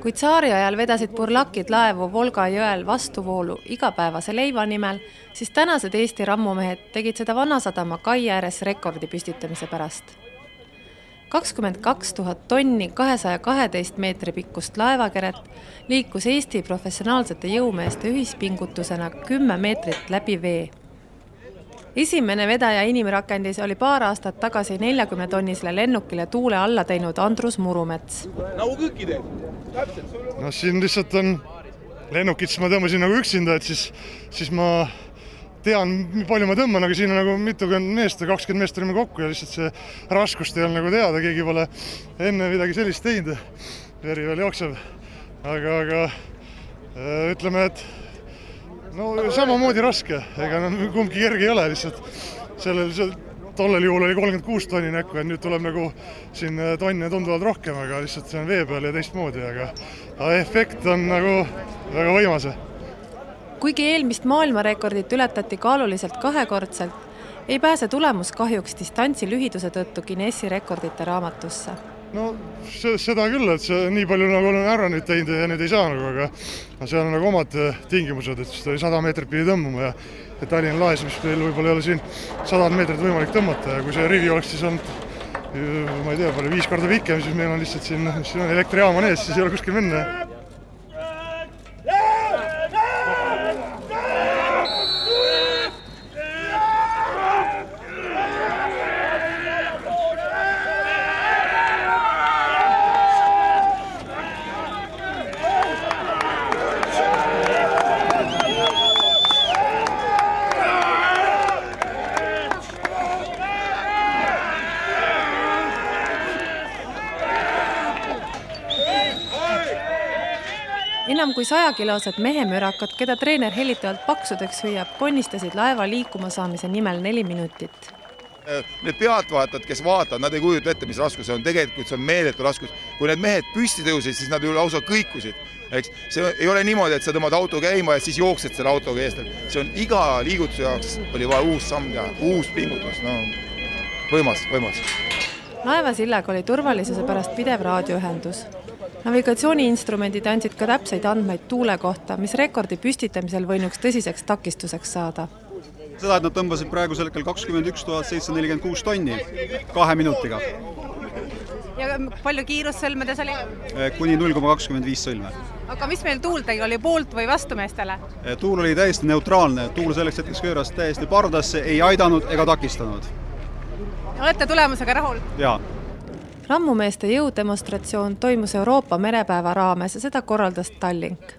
Kui tsaari ajal vedasid burlakid laevu Volga jõel vastuvoolu igapäevase leiva nimel, siis tänased Eesti rammumehed tegid seda Vanasadama kai ääres rekordi püstitamise pärast. 22 000 tonni 212 meetri pikkust laevakeret liikus Eesti professionaalsete jõumeeste ühispingutusena 10 meetrit läbi vee. Esimene vedaja inimrakendis oli paar aastat tagasi 40-tonnisele lennukile tuule alla teinud Andrus Murumets. No siin lihtsalt on lennukit, siis ma tõmbasin nagu üksinda, et siis ma tean, palju ma tõmban, aga siin on nagu mitukümmend meest ja 20 meest olime kokku ja lihtsalt see raskust ei ole nagu teada, keegi pole enne midagi sellist teinud, veri veel jookseb. Aga ütleme, et no samamoodi raske, ega kumbki kerge ei ole lihtsalt. Tollel juhul oli 36 tonni näkku, et nüüd tuleb nagu siin tonne tunduvalt rohkem, aga lihtsalt see on vee peal ja teistmoodi, aga efekt on nagu väga võimase. Kuigi eelmist maailmarekordit ületati kaaluliselt 2-kordselt, ei pääse tulemus kahjuks distantsi lühiduse tõttu Guinessi rekordite raamatusse. No seda küll, et see nii palju nagu olen ära nüüd teinud ja nüüd ei saa nagu, aga seal on nagu omad tingimused, et siis 100 meetrit pidi tõmbama ja Tallinna laes, mis meil võib-olla ei ole siin 100 meetrit võimalik tõmmata ja kui see rivi oleks siis olnud, ma ei tea, 5 korda pikem, siis meil on lihtsalt siin on elektrijaam on ees, siis ei ole kuskil minna. Enam kui 100-kilosed mehemürakad, keda treener hellitavalt paksudeks hüüab, ponnistasid laeva liikuma saamise nimel 4 minutit. Need pealtvaatajad, kes vaatavad, nad ei kujuta ette, mis raskus on. Tegelikult see on meeletu raskus. Kui need mehed püsti tõusid, siis nad ju lausa kõikusid. See ei ole niimoodi, et sa tõmbad auto käima ja siis jooksed selle autoga eest. See on iga liigutuse jaoks oli vaja uus samm teha, uus pingutus. No, võimas. Laevasillega oli turvalisuse pärast pidev raadioühendus. Navigatsiooniinstrumendid andsid ka täpseid andmeid tuule kohta, mis rekordi püstitamisel võinuks tõsiseks takistuseks saada. Seda, et nad tõmbasid praegusel hetkel 21 746 tonni 2 minutiga. Ja palju kiirussõlmedes oli? Kuni 0,25 sõlme. Aga mis meil tuul tegi, oli poolt või vastumeestele? Tuul oli täiesti neutraalne. Tuul selleks hetkeks kööras täiesti pardasse, ei aidanud ega takistanud. Olete tulemusega rahul? Jaa. Rammumeeste jõudemonstratsioon toimus Euroopa merepäeva raames ja seda korraldas Tallink.